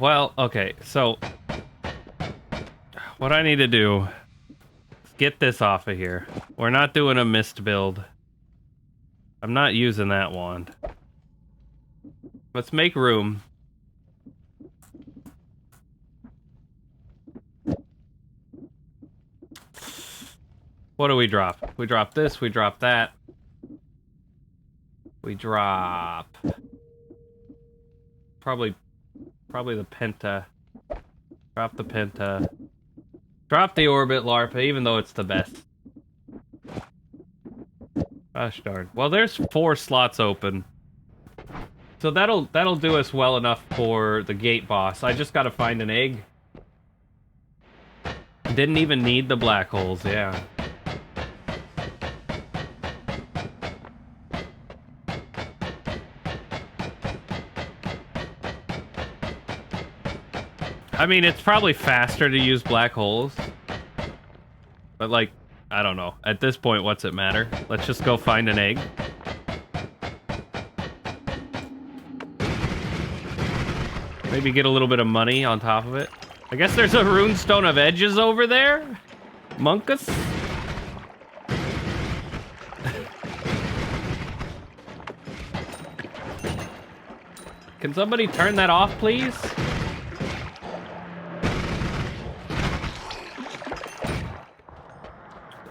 well, okay, so what I need to do is get this off of here. We're not doing a mist build. I'm not using that wand. Let's make room. What do we drop? We drop this, we drop that. We drop... Probably the Penta. Drop the Penta. Drop the Orbit Larpa, even though it's the best. Gosh darn. Well, there's 4 slots open. So that'll do us well enough for the gate boss. I just gotta find an egg. Didn't even need the black holes, yeah. I mean, it's probably faster to use black holes. But, like, I don't know. At this point, what's it matter? Let's just go find an egg. Maybe get a little bit of money on top of it. I guess there's a runestone of edges over there? Monkus? Can somebody turn that off, please?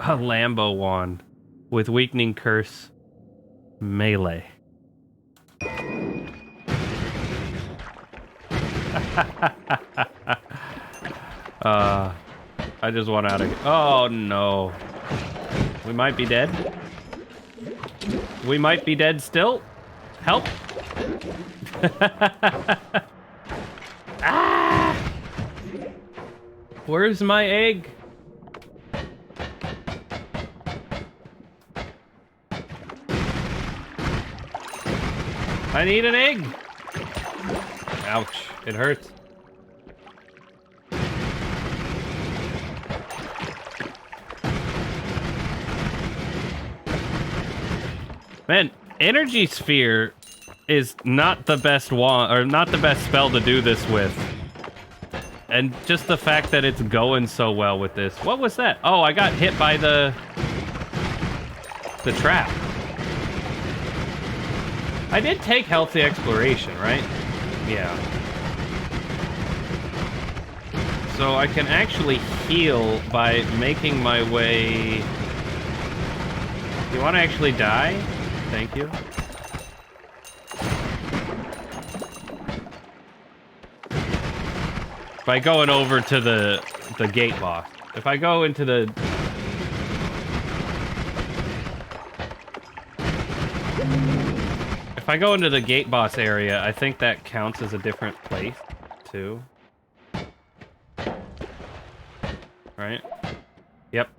A Lambo wand with weakening curse melee. I just want out of... Oh, no. We might be dead. We might be dead still. Help. Ah! Where's my egg? I need an egg. Ouch. It hurts. Man, Energy Sphere is not the best wand, or not the best spell to do this with. And just the fact that it's going so well with this. What was that? Oh, I got hit by the trap. I did take Healthy Exploration, right? Yeah. So I can actually heal by making my way... You want to actually die? Thank you. By going over to the gate boss. If I go into the... If I go into the gate boss area, I think that counts as a different place, too. Right? Yep.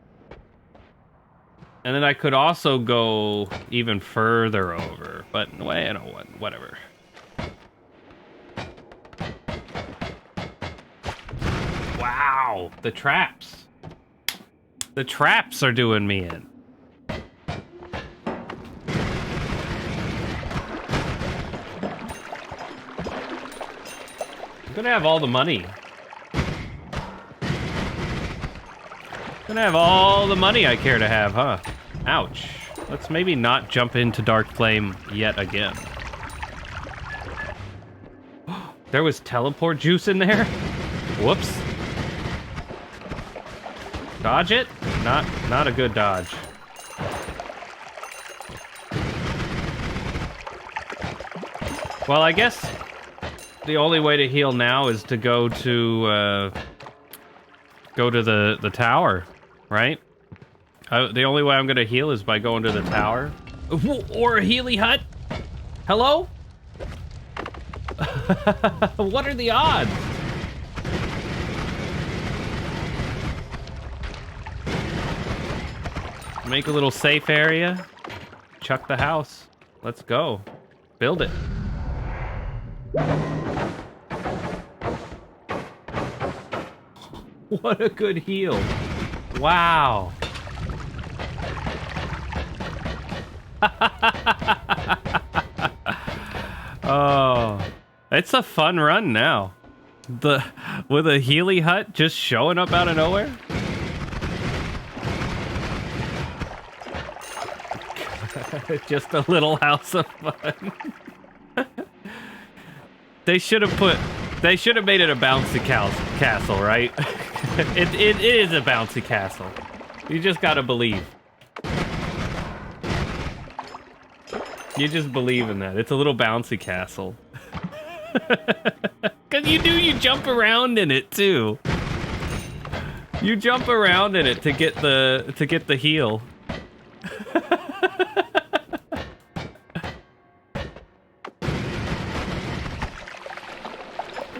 And then I could also go even further over, but well, you know what, whatever. Wow, the traps. The traps are doing me in. I'm gonna have all the money. Gonna have all the money I care to have, huh? Ouch. Let's maybe not jump into Dark Flame yet again. There was teleport juice in there? Whoops. Dodge it? Not a good dodge. Well, I guess the only way to heal now is to go to the tower, right? The only way I'm gonna heal is by going to the tower. Or a Healy hut? Hello? What are the odds? Make a little safe area. Chuck the house. Let's go. Build it. What a good heal. Wow. Oh, it's a fun run now. With a Healy hut just showing up out of nowhere? Just a little house of fun. They should have made it a bouncy castle, right? It is a bouncy castle. You just gotta believe. You just believe in that. It's a little bouncy castle. Cause you jump around in it too. You jump around in it to get the heal.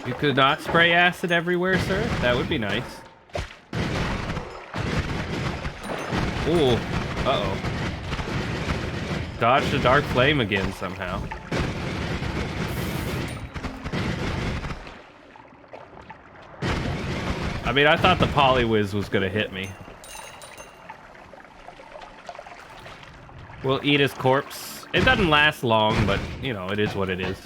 You could not spray acid everywhere, sir? That would be nice. Ooh. Uh-oh. Dodge the dark flame again somehow. I mean, I thought the Poliwhiz was gonna hit me. We'll eat his corpse. It doesn't last long, but, you know, it is what it is.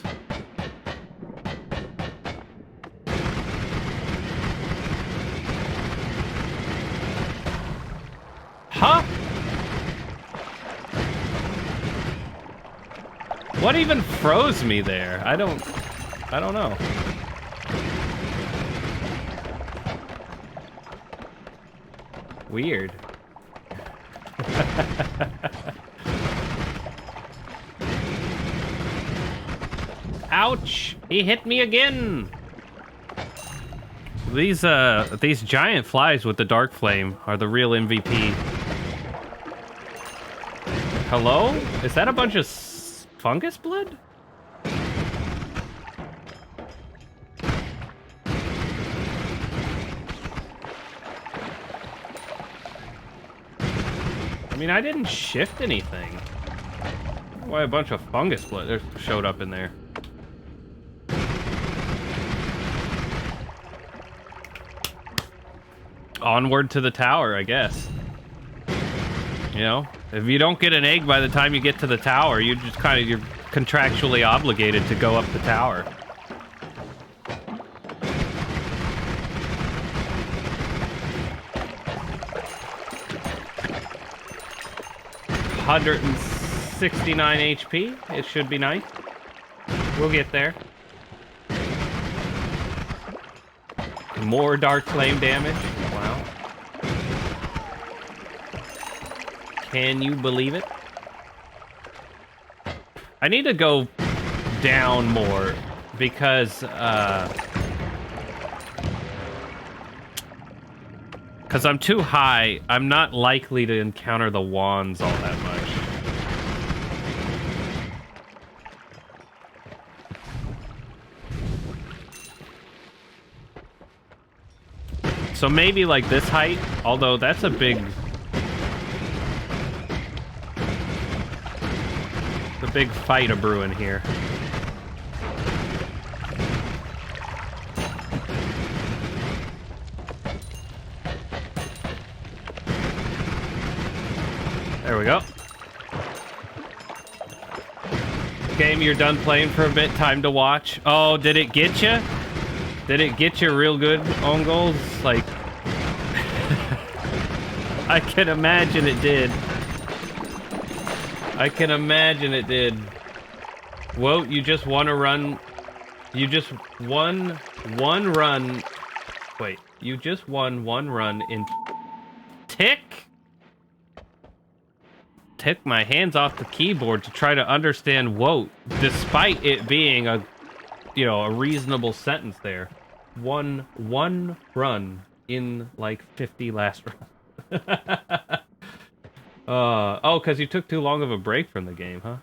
Huh? What even froze me there? I don't know. Weird. Ouch! He hit me again! These giant flies with the dark flame are the real MVP. Hello? Is that a bunch of fungus blood? I mean, I didn't shift anything. Why a bunch of fungus blood showed up in there? Onward to the tower, I guess. You know, if you don't get an egg by the time you get to the tower, you're contractually obligated to go up the tower. $169 HP. It should be nice. We'll get there. More dark flame damage. Wow. Can you believe it? I need to go down more because I'm too high. I'm not likely to encounter the wands all that much. So maybe like this height, although that's a big fight a brewing here. There we go. Game, you're done playing for a bit. Time to watch. Oh, did it get you? Did it get you real good on goals? Like, I can imagine it did. I can imagine it did. Whoa, you just want to run. You just won one run. Wait, you just won one run in tick? Took my hands off the keyboard to try to understand "woat," despite it being a, you know, a reasonable sentence there. One run in like 50 last rounds. Oh, because you took too long of a break from the game, huh?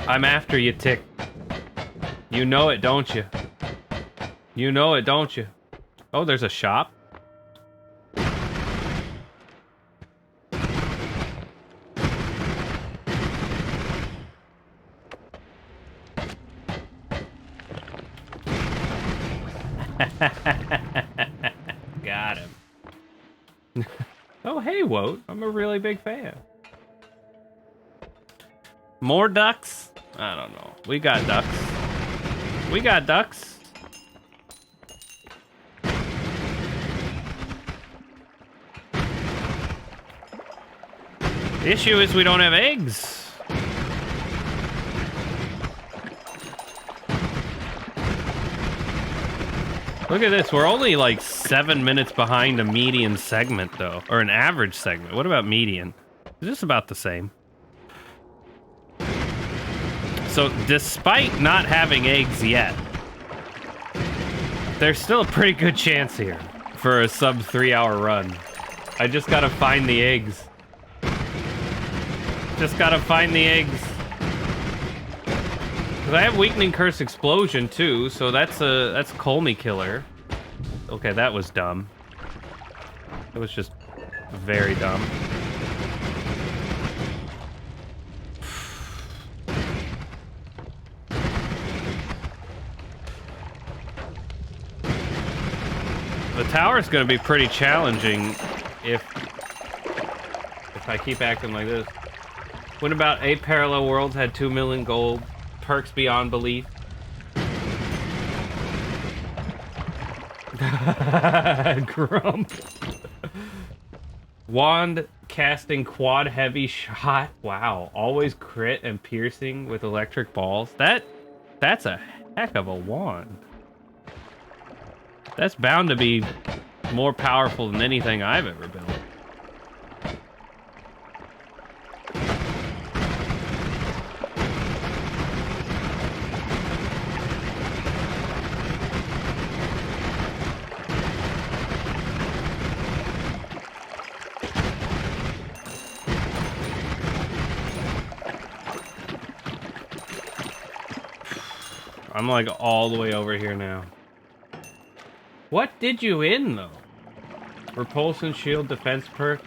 I'm after you, Tick. You know it, don't you? You know it, don't you? Oh, there's a shop. Got him. Oh, hey, Woat. I'm a really big fan. More ducks? I don't know. We got ducks. We got ducks. The issue is we don't have eggs. Look at this. We're only like 7 minutes behind a median segment, though. Or an average segment. What about median? It's just about the same. So, despite not having eggs yet, there's still a pretty good chance here for a sub 3-hour run. I just gotta find the eggs. Just gotta find the eggs. Cause I have Weakening Curse Explosion too, so that's Colmy Killer. Okay, that was dumb. It was just very dumb. The tower's gonna be pretty challenging if I keep acting like this. When about 8 parallel worlds had 2 million gold, perks beyond belief. Grump. Wand casting quad heavy shot. Wow, always crit and piercing with electric balls. That's a heck of a wand. That's bound to be more powerful than anything I've ever built. I'm like all the way over here now. What did you in, though? Repulsion, shield, defense perk,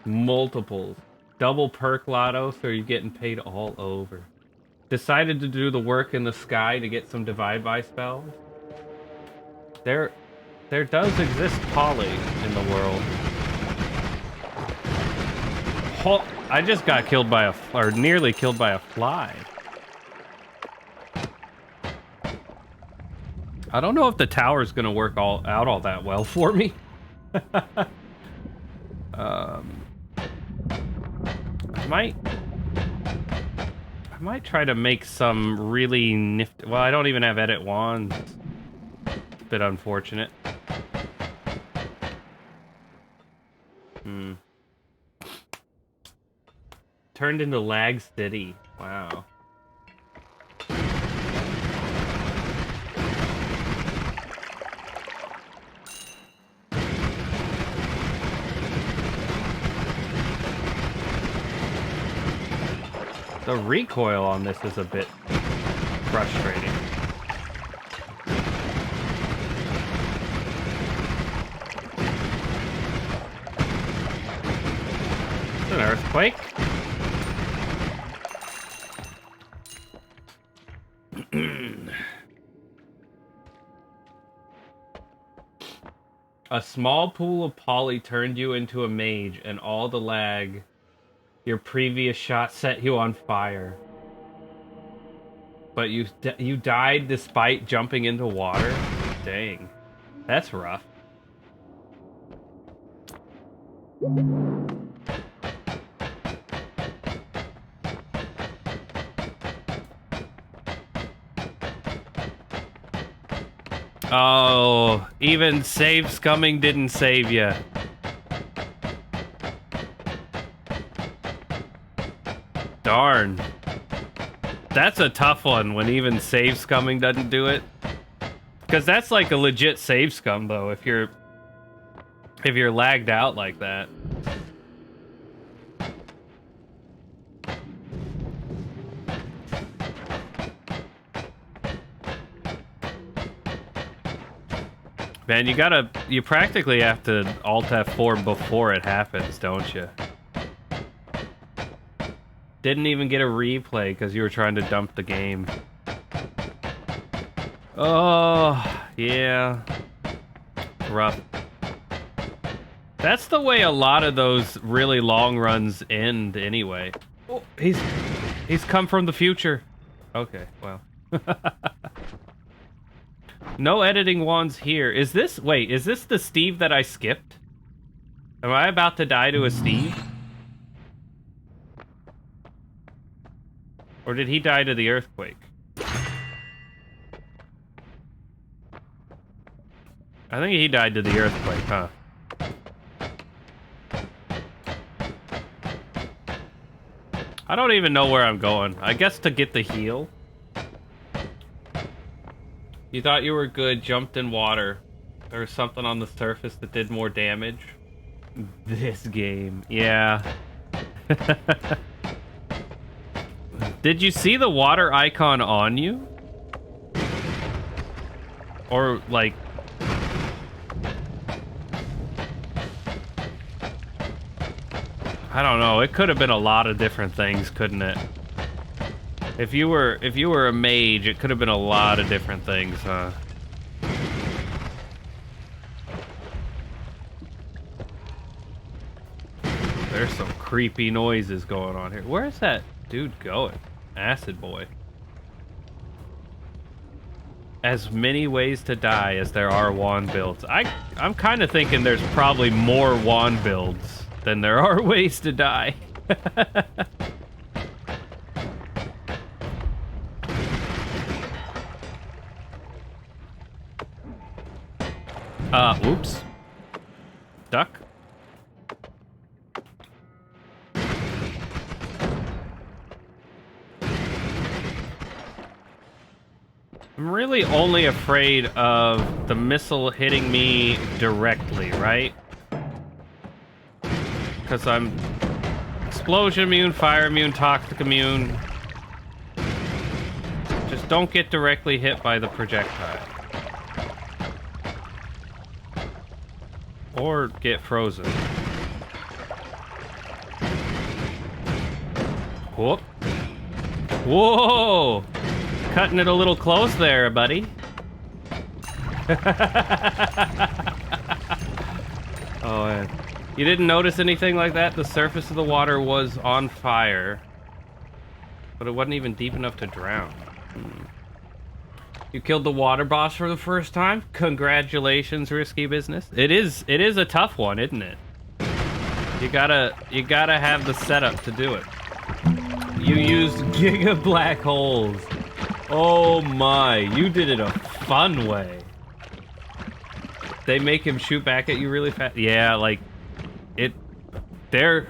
multiples. Double perk lotto, so you're getting paid all over. Decided to do the work in the sky to get some divide by spells. There does exist poly in the world. I just got killed by or nearly killed by a fly. I don't know if the tower's gonna work out all that well for me. I might try to make some really nifty. Well, I don't even have edit wands. It's a bit unfortunate. Turned into Lag City. Wow. The recoil on this is a bit frustrating. It's an earthquake. A small pool of poly turned you into a mage, and all the lag your previous shot set you on fire. But you died despite jumping into water? Dang. That's rough. Oh, even save scumming didn't save ya. Darn. That's a tough one when even save scumming doesn't do it. Because that's like a legit save scum though, if you're lagged out like that. Man, you practically have to Alt F4 before it happens, don't you? Didn't even get a replay because you were trying to dump the game. Oh, yeah. Rough. That's the way a lot of those really long runs end anyway. Oh, he's come from the future. Okay, well. No editing wands here. Is this... Wait, is this the Steve that I skipped? Am I about to die to a Steve? Or did he die to the earthquake? I think he died to the earthquake, huh? I don't even know where I'm going. I guess to get the heal. You thought you were good, jumped in water. There was something on the surface that did more damage. This game, yeah. Did you see the water icon on you? Or, like... I don't know, it could have been a lot of different things, couldn't it? If you were a mage, it could have been a lot of different things, huh? There's some creepy noises going on here. Where's that dude going? Acid boy. As many ways to die as there are wand builds. I'm kind of thinking there's probably more wand builds than there are ways to die. Oops. Duck. I'm really only afraid of the missile hitting me directly, right? Because I'm explosion immune, fire immune, toxic immune. Just don't get directly hit by the projectile. Or get frozen. Whoop. Whoa! Cutting it a little close there, buddy. Oh, man. You didn't notice anything like that? The surface of the water was on fire. But it wasn't even deep enough to drown. You killed the water boss for the first time? Congratulations, risky business. It is a tough one, isn't it? You gotta have the setup to do it. You used giga black holes. Oh my, you did it a fun way. They make him shoot back at you really fast. Yeah, like they're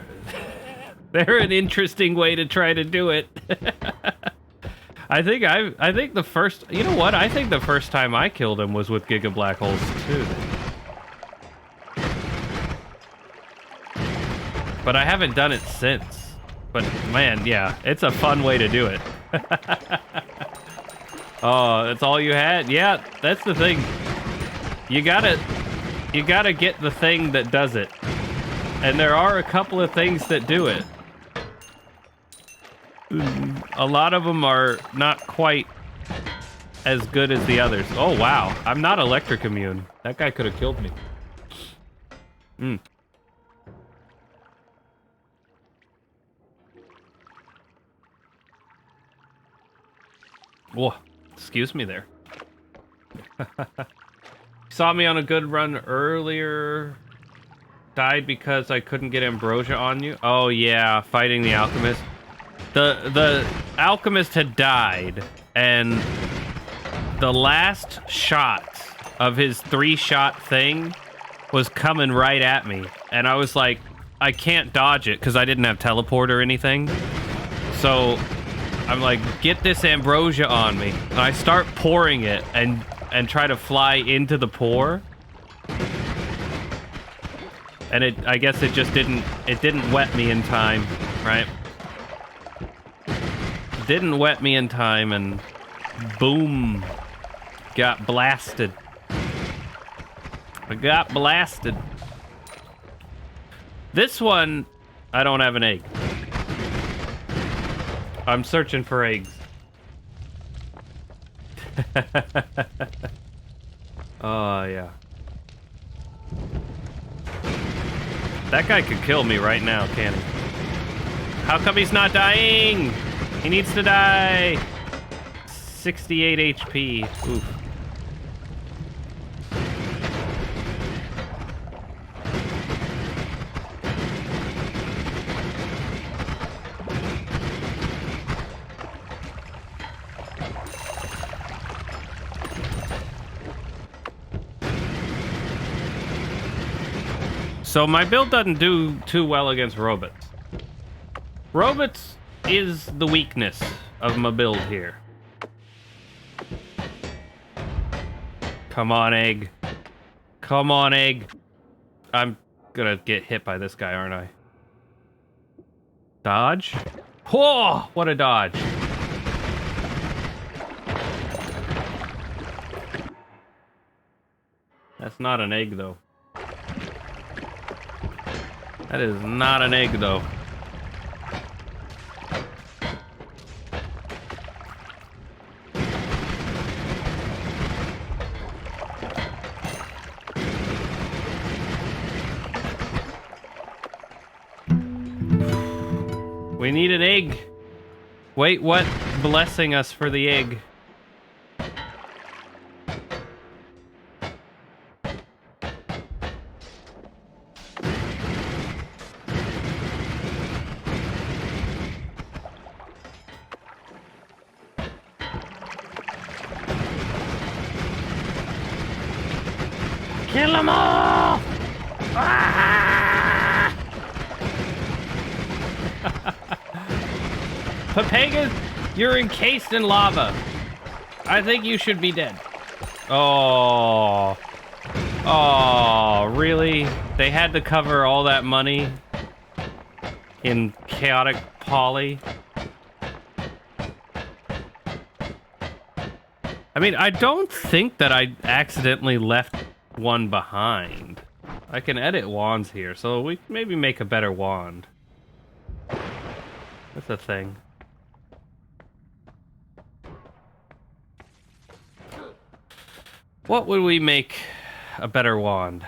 an interesting way to try to do it. I think the first, you know what? I think the first time I killed him was with giga black holes too. But I haven't done it since. But man, yeah, it's a fun way to do it. Oh, that's all you had? Yeah, that's the thing. You gotta get the thing that does it. And there are a couple of things that do it. A lot of them are not quite as good as the others. Oh, wow. I'm not electric immune. That guy could have killed me. Whoa. Excuse me there. Saw me on a good run earlier. Died because I couldn't get ambrosia on you. Oh, yeah. Fighting the alchemist. The alchemist had died, and the last shot of his 3-shot thing was coming right at me. And I was like, I can't dodge it because I didn't have teleport or anything. So I'm like, get this ambrosia on me. And I start pouring it and try to fly into the pour. And I guess it just didn't wet me in time, right? Didn't wet me in time, and boom, got blasted. I got blasted. This one, I don't have an egg. I'm searching for eggs. Oh, yeah. That guy could kill me right now, can't he? How come he's not dying? He needs to die. 68 HP. Oof. So my build doesn't do too well against robots. Robots is the weakness of my build here. Come on, egg. Come on, egg. I'm gonna get hit by this guy, aren't I? Dodge? Whoa! What a dodge. That's not an egg, though. That is not an egg, though. We need an egg. Wait, what? Blessing us for the egg. Kill them all! Ah! Papegas, you're encased in lava. I think you should be dead. Oh. Oh, really? They had to cover all that money in chaotic poly? I mean, I don't think that I accidentally left one behind. I can edit wands here, so we can maybe make a better wand. That's a thing. What would we make a better wand?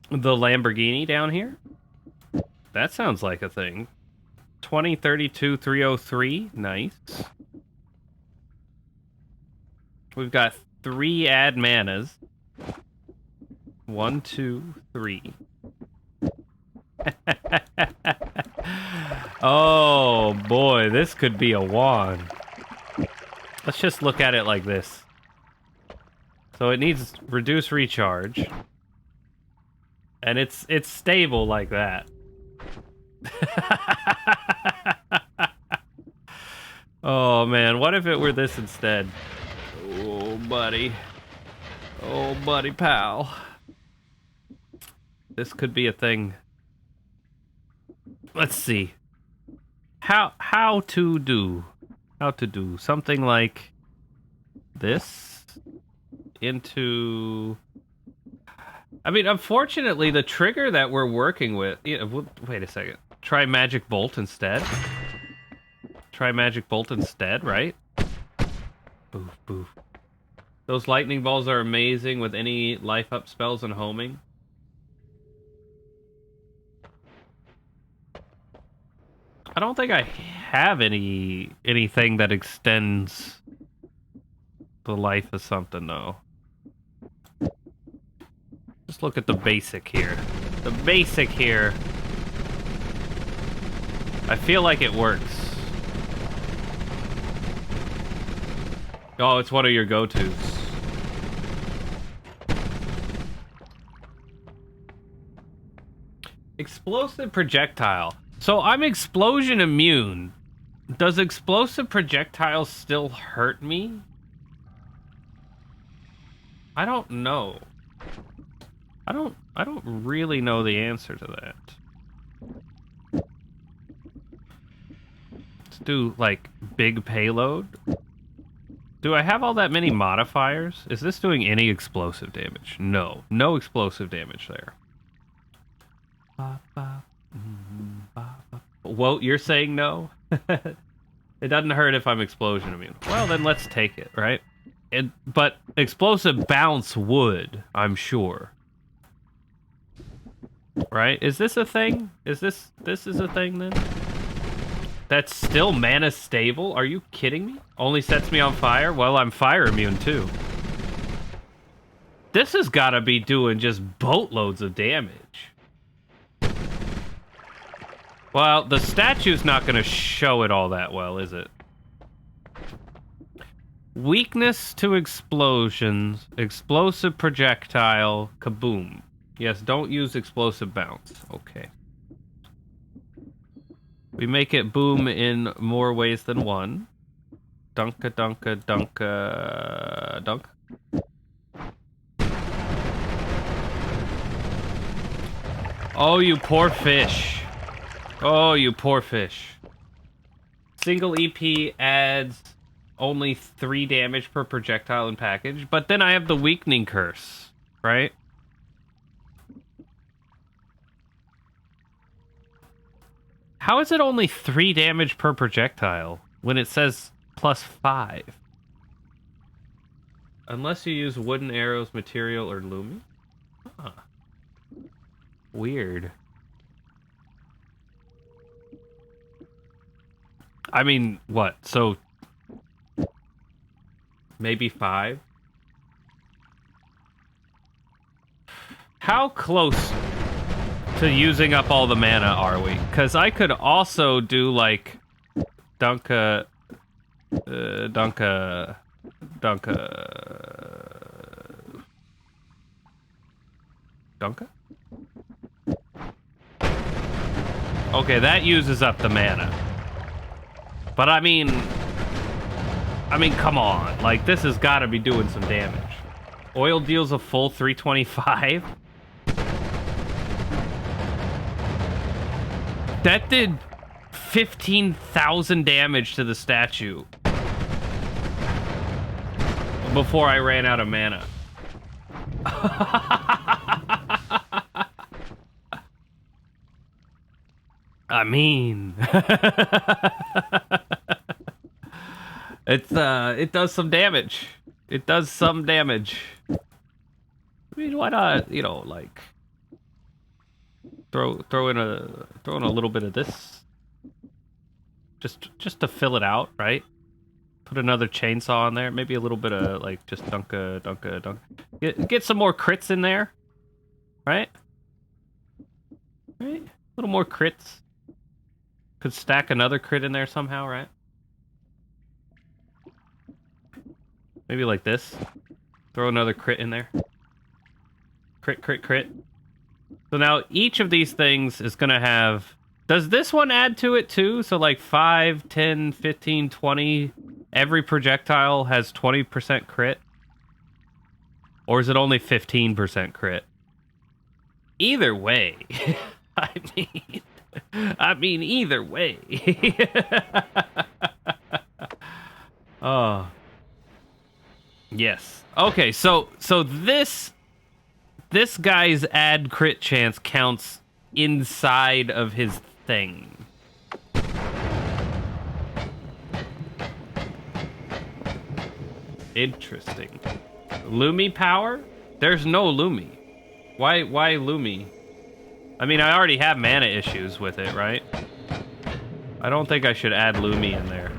The Lamborghini down here? That sounds like a thing. 2032 303. Nice. We've got 3 add manas. 1, 2, 3. Oh boy, this could be a wand. Let's just look at it like this. So it needs reduce recharge. And it's stable like that. Oh man, what if it were this instead? Oh buddy. Oh buddy pal. This could be a thing. Let's see. How to do something like this into. I mean, unfortunately, the trigger that we're working with. Wait a second. Try magic bolt instead. Try magic bolt instead, right? Boof, boof. Those lightning balls are amazing with any life up spells and homing. I don't think I have anything that extends the life of something, though. Just look at the basic here. The basic here. I feel like it works. Oh, it's one of your go-tos. Explosive projectile. So I'm explosion immune. Does explosive projectiles still hurt me? I don't know. I don't really know the answer to that. Let's do like big payload. Do I have all that many modifiers? Is this doing any explosive damage? No. No explosive damage there. Whoa, you're saying no? It doesn't hurt if I'm explosion immune. Well, then let's take it, right? But explosive bounce would, I'm sure. Right? Is this a thing? This is a thing then? That's still mana stable? Are you kidding me? Only sets me on fire? Well, I'm fire immune too. This has got to be doing just boatloads of damage. Well, the statue's not going to show it all that well, is it? Weakness to explosions. Explosive projectile. Kaboom. Yes, don't use explosive bounce. Okay. We make it boom in more ways than one. Dunka, dunka, dunka, dunk. Oh, you poor fish. Oh, you poor fish. Single EP adds only 3 damage per projectile and package, but then I have the weakening curse, right? How is it only 3 damage per projectile when it says +5? Unless you use wooden arrows, material, or Lumi? Huh. Weird. I mean, what? So, maybe 5? How close to using up all the mana are we? Because I could also do, like, Dunka... Dunka... Okay, that uses up the mana. But I mean, come on. Like, this has got to be doing some damage. Oil deals a full 325. That did 15,000 damage to the statue before I ran out of mana. I mean, it does some damage. It does some damage. I mean, why not? You know, like throw in a little bit of this, just to fill it out, right? Put another chainsaw in there, maybe a little bit of like just dunka. Get some more crits in there, right? Right, a little more crits. Could stack another crit in there somehow, right? Maybe like this. Throw another crit in there. Crit. So now each of these things is going to have... Does this one add to it too? So like 5, 10, 15, 20... Every projectile has 20% crit? Or is it only 15% crit? Either way. I mean, either way. Oh. Yes. Okay, so this guy's add crit chance counts inside of his thing. Interesting. Lumi power? There's no Lumi. Why Lumi? I mean, I already have mana issues with it, right? I don't think I should add Lumi in there.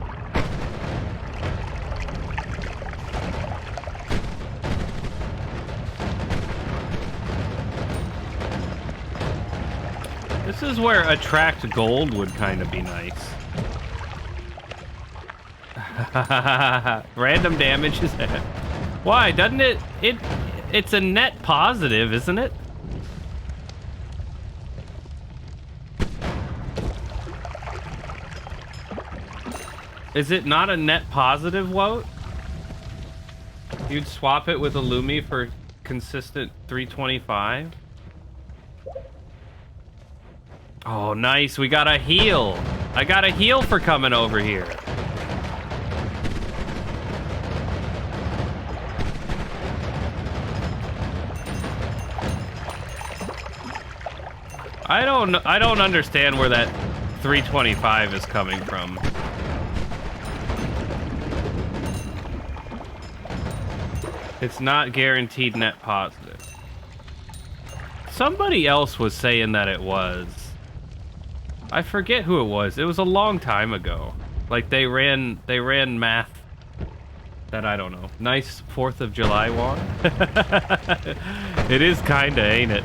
This is where attract gold would kind of be nice. Random damage is... Why? Doesn't it... It's a net positive, isn't it? Is it not a net positive, Woat? You'd swap it with a Lumi for consistent 325? Oh, nice. We got a heal. I got a heal for coming over here. I don't understand where that 325 is coming from. It's not guaranteed net positive. Somebody else was saying that it was. I forget who it was. It was a long time ago. Like they ran math that I don't know. Nice 4th of July one. It is kinda, ain't it?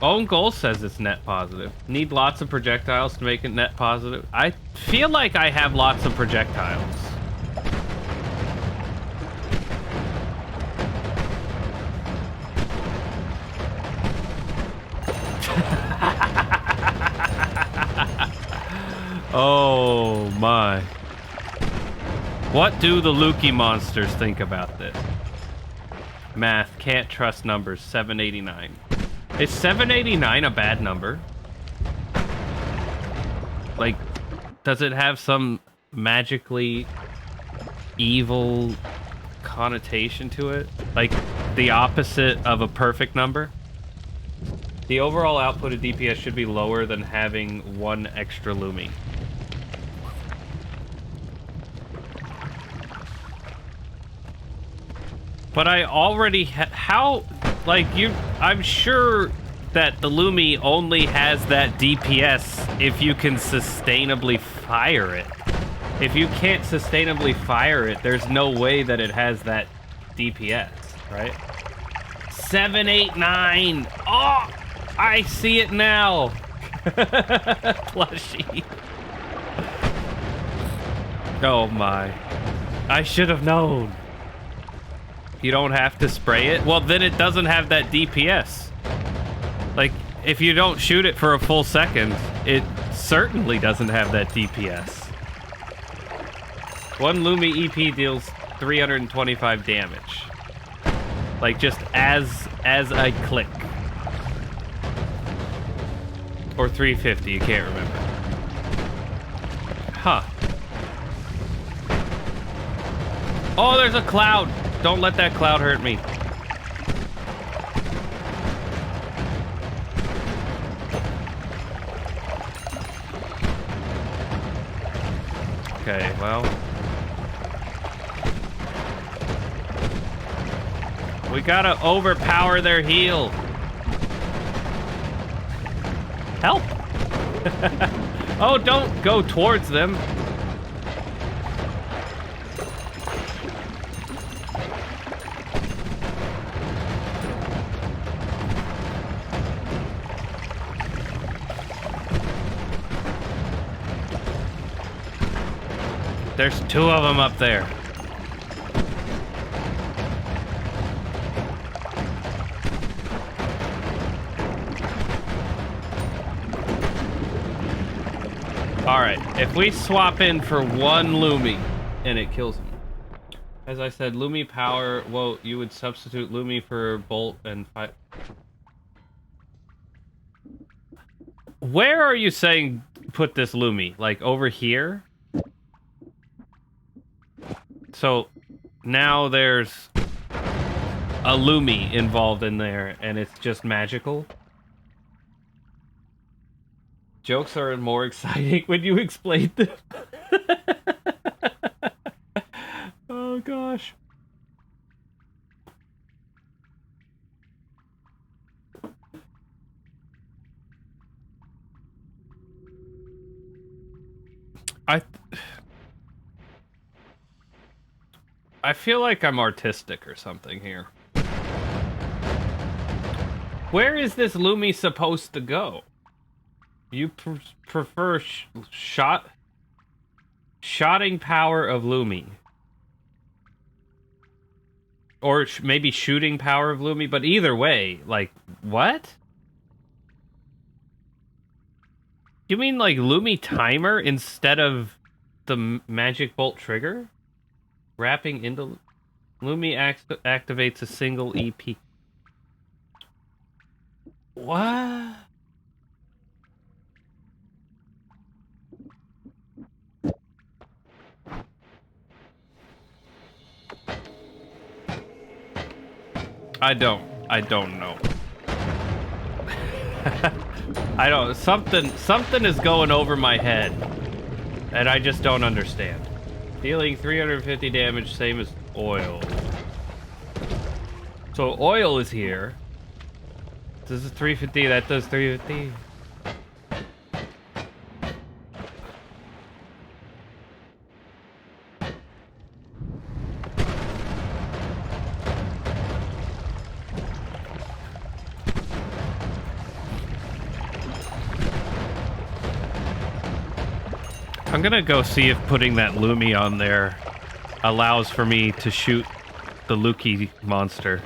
Own Goal says it's net positive. Need lots of projectiles to make it net positive. I feel like I have lots of projectiles. Oh my. What do the Lukey monsters think about this? Math, can't trust numbers, 789. Is 789 a bad number? Like, does it have some magically evil connotation to it? Like, the opposite of a perfect number? The overall output of DPS should be lower than having one extra Lumi. But I already how, like, I'm sure that the Lumi only has that DPS if you can sustainably fire it. If you can't sustainably fire it, there's no way that it has that DPS, right? 789! Oh! I see it now! Plushie. Oh my. I should have known. You don't have to spray it? Well, then it doesn't have that DPS. Like, if you don't shoot it for a full second, it certainly doesn't have that DPS. One Lumi EP deals 325 damage. Like, just as I click. Or 350, you can't remember. Huh. Oh, there's a cloud! Don't let that cloud hurt me. Okay, well. We gotta overpower their heal. Help! Oh, don't go towards them. There's 2 of them up there. Alright, if we swap in for 1 Lumi, and it kills him. As I said, Lumi power, well, you would substitute Lumi for Bolt and fight. Where are you saying put this Lumi? Like, over here? So, now there's a Lumi involved in there, and it's just magical? Jokes are more exciting when you explain them. Oh, gosh. I feel like I'm artistic or something here. Where is this Lumi supposed to go? You prefer shotting power of Lumi. Or maybe shooting power of Lumi, but either way, like, what? You mean like Lumi timer instead of the magic bolt trigger? Wrapping into Lumi activates a single EP. What? I don't know. I don't, something is going over my head, and I just don't understand. Dealing 350 damage, same as oil. So oil is here. This is 350. That does 350. I'm gonna go see if putting that Lumi on there allows for me to shoot the Lukey monster.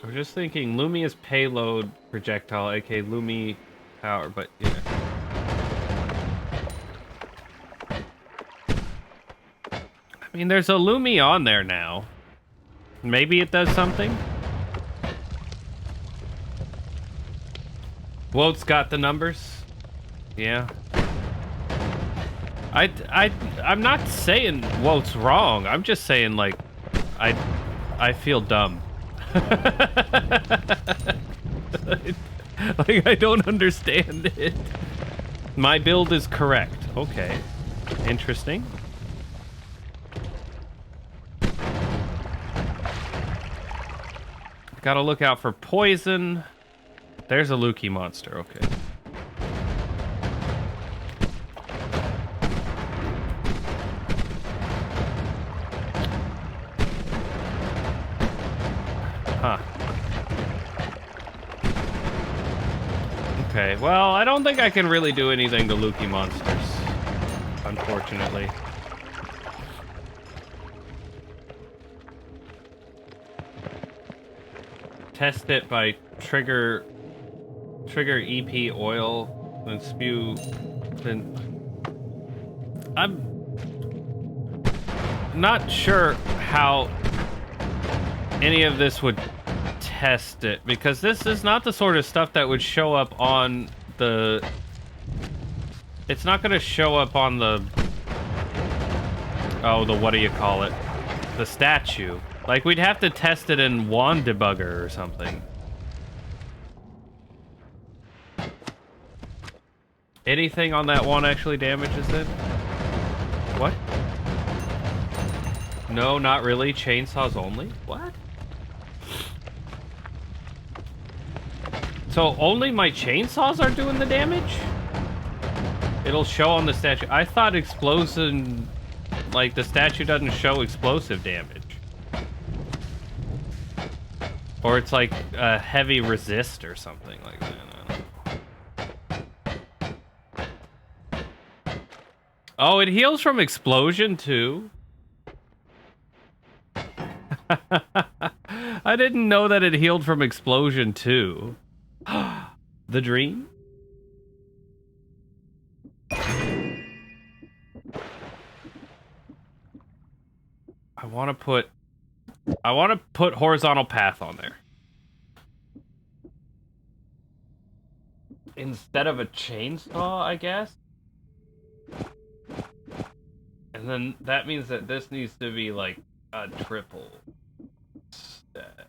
I'm just thinking Lumi's payload projectile, aka Lumi power, but yeah. I mean, there's a Lumi on there now. Maybe it does something? Wote's got the numbers? Yeah. I'm not saying Wote's wrong. I'm just saying, like, I feel dumb. Like, I don't understand it. My build is correct. Okay. Interesting. Gotta look out for poison. There's a Lukey monster, okay. Huh. Okay, well, I don't think I can really do anything to Lukey monsters, unfortunately. Test it by trigger EP oil, then spew, then... I'm not sure how any of this would test it, because this is not the sort of stuff that would show up on the... It's not going to show up on the... Oh, the what do you call it? The statue. Like, we'd have to test it in Wand Debugger or something. Anything on that wand actually damages it? What? No, not really. Chainsaws only? What? So only my chainsaws are doing the damage? It'll show on the statue. I thought explosion... Like, the statue doesn't show explosive damage. Or it's like a heavy resist or something like that. Oh, it heals from explosion too? I didn't know that it healed from explosion too. The dream? I want to put horizontal path on there. Instead of a chainsaw, I guess? And then that means that this needs to be like a triple step.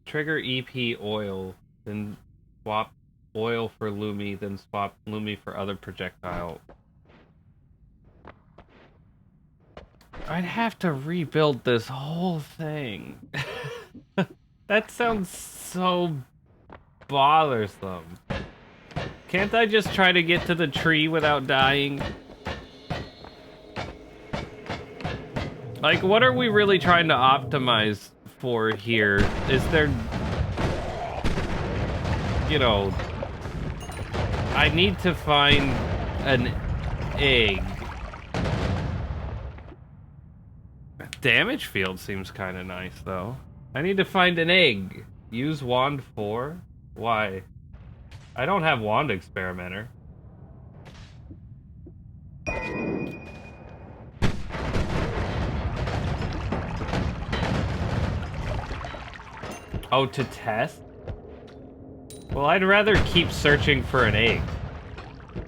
Trigger EP oil, then swap oil for Lumi, then swap Lumi for other projectile. I'd have to rebuild this whole thing. That sounds so bothersome. Can't I just try to get to the tree without dying? Like, what are we really trying to optimize for here? Is there... You know... I need to find an egg. Damage field seems kind of nice, though. I need to find an egg. Use wand 4? Why? I don't have wand experimenter. Oh, to test? Well, I'd rather keep searching for an egg.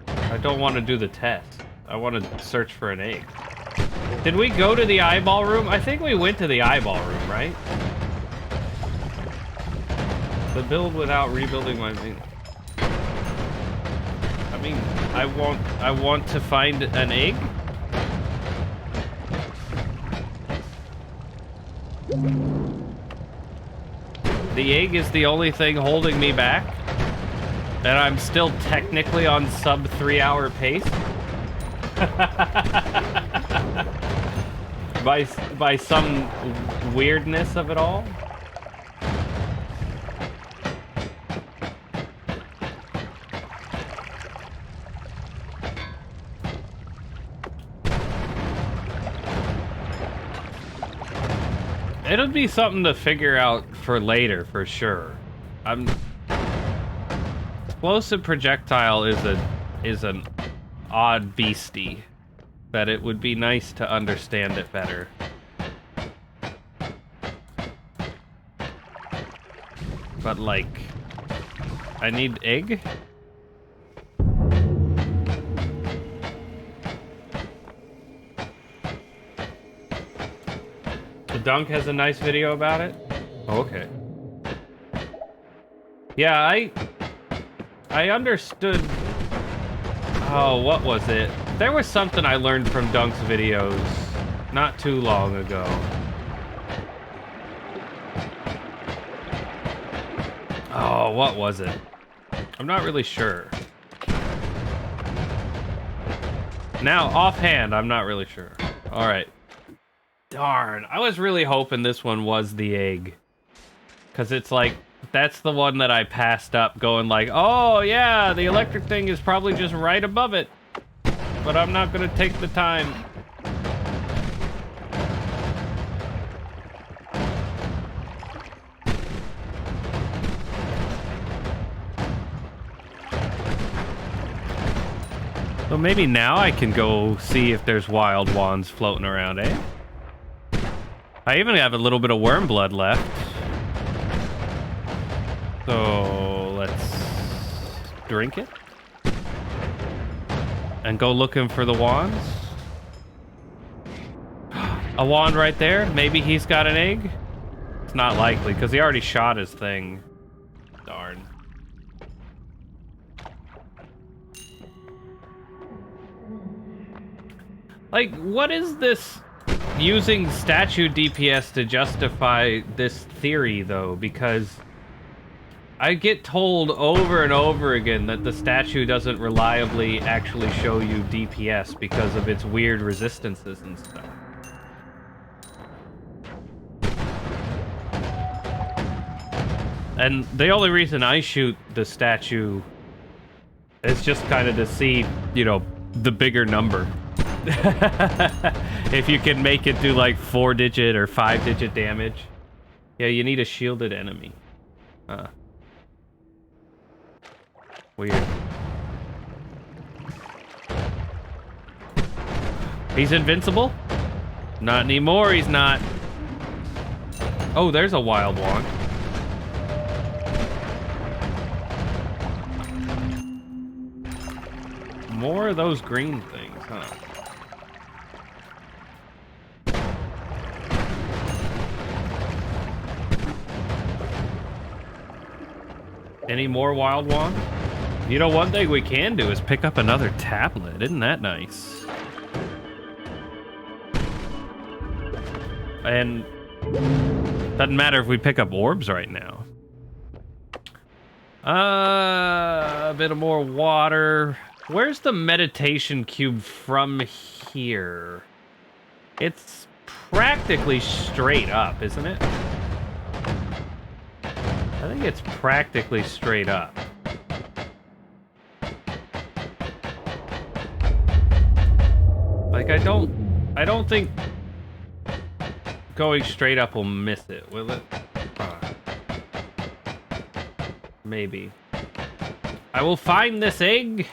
I don't want to do the test. I want to search for an egg. Did we go to the eyeball room? I think we went to the eyeball room, right? The build without rebuilding my... I mean, I want to find an egg? The egg is the only thing holding me back? And I'm still technically on sub 3 hour pace? by some weirdness of it all? It'll be something to figure out for later, for sure. Explosive projectile is an odd beastie that it would be nice to understand it better. But like, I need egg? The Dunk has a nice video about it? Oh, okay. Yeah, I understood... Oh, what was it? There was something I learned from Dunk's videos not too long ago. Oh, what was it? I'm not really sure. Now, offhand, I'm not really sure. Alright. Darn, I was really hoping this one was the egg. Because it's like, that's the one that I passed up going like, oh yeah, the electric thing is probably just right above it. But I'm not going to take the time. So maybe now I can go see if there's wild wands floating around, eh? I even have a little bit of worm blood left. So let's drink it. And go looking for the wands. A wand right there. Maybe he's got an egg. It's not likely because he already shot his thing. Darn. Like, what is this using statue DPS to justify this theory, though? Because I get told over and over again that the statue doesn't reliably actually show you DPS because of its weird resistances and stuff. And the only reason I shoot the statue is just kind of to see, you know, the bigger number. If you can make it do like 4-digit or 5-digit damage. Yeah, you need a shielded enemy. Weird. He's invincible? Not anymore, he's not. Oh, there's a wild one. More of those green things, huh? Any more wild wands? You know, one thing we can do is pick up another tablet. Isn't that nice? And doesn't matter if we pick up orbs right now. A bit of more water. Where's the meditation cube from here? It's practically straight up, isn't it? I think it's practically straight up. Like, I don't think going straight up will miss it, will it? Maybe. I will find this egg.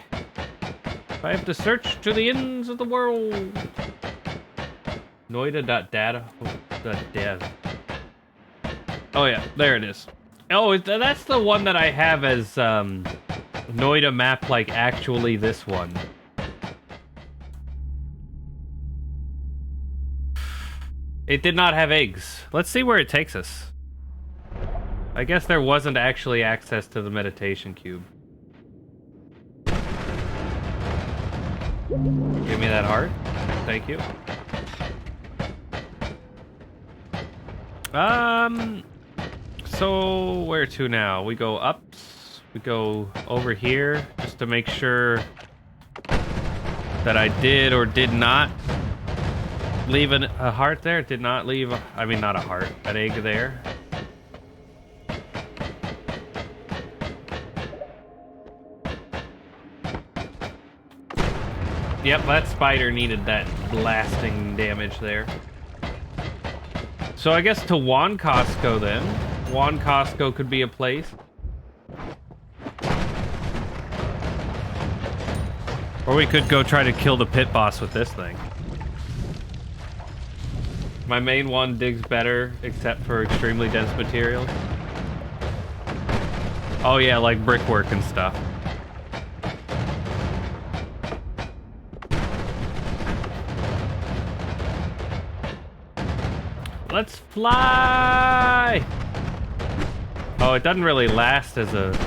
I have to search to the ends of the world. Noita.data.dev. Oh yeah, there it is. Oh, that's the one that I have as Noita map, like actually this one. It did not have eggs. Let's see where it takes us. I guess there wasn't actually access to the meditation cube. Give me that heart. Thank you. So where to now? We go up. We go over here just to make sure that I did or did not leave a heart there. Did not leave, I mean, not a heart, an egg there. Yep, that spider needed that blasting damage there. So I guess to Juan Costco then. Juan Costco could be a place. Or we could go try to kill the pit boss with this thing. My main one digs better, except for extremely dense materials. Oh yeah, like brickwork and stuff. Let's fly! Oh, it doesn't really last as a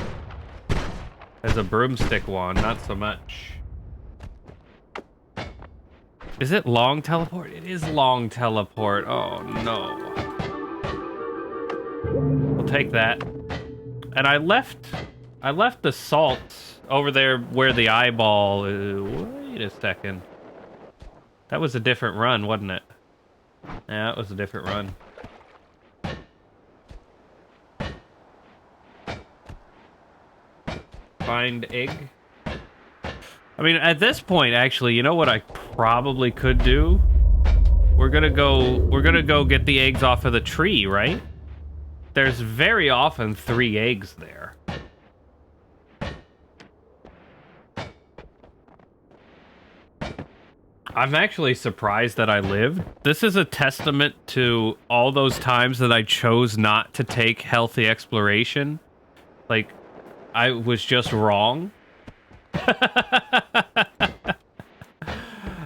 broomstick wand, not so much. Is it long teleport? It is long teleport. Oh no. We'll take that. And I left the salt over there where the eyeball wait a second. That was a different run, wasn't it? Yeah, it was a different run. Find egg. I mean, at this point, actually, you know what I probably could do? We're gonna go get the eggs off of the tree, right? There's very often 3 eggs there. I'm actually surprised that I lived. This is a testament to all those times that I chose not to take healthy exploration. Like, I was just wrong.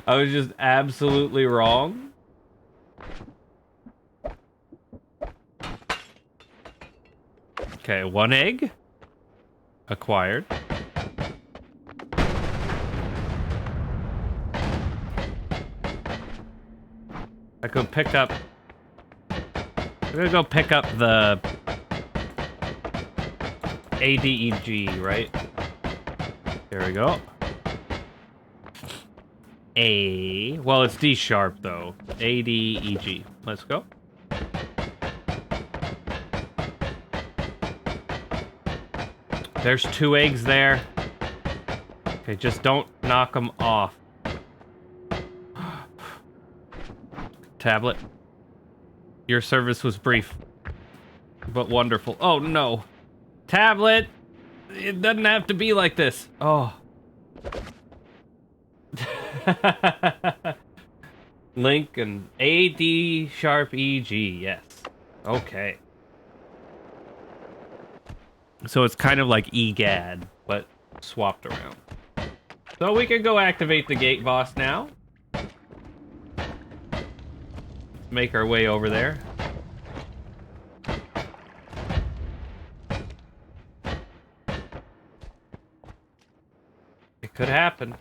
I was just absolutely wrong. Okay, 1 egg. Acquired. I go pick up... I'm gonna go pick up the... ADEG, right? There we go. A... Well, it's D sharp, though. ADEG. Let's go. There's 2 eggs there. Okay, just don't knock them off. Tablet. Your service was brief, but wonderful. Oh, no. Tablet! It doesn't have to be like this. Oh. Link and AD sharp EG, yes. Okay. So it's kind of like EGAD, but swapped around. So we can go activate the gate boss now. Make our way over there. It could happen.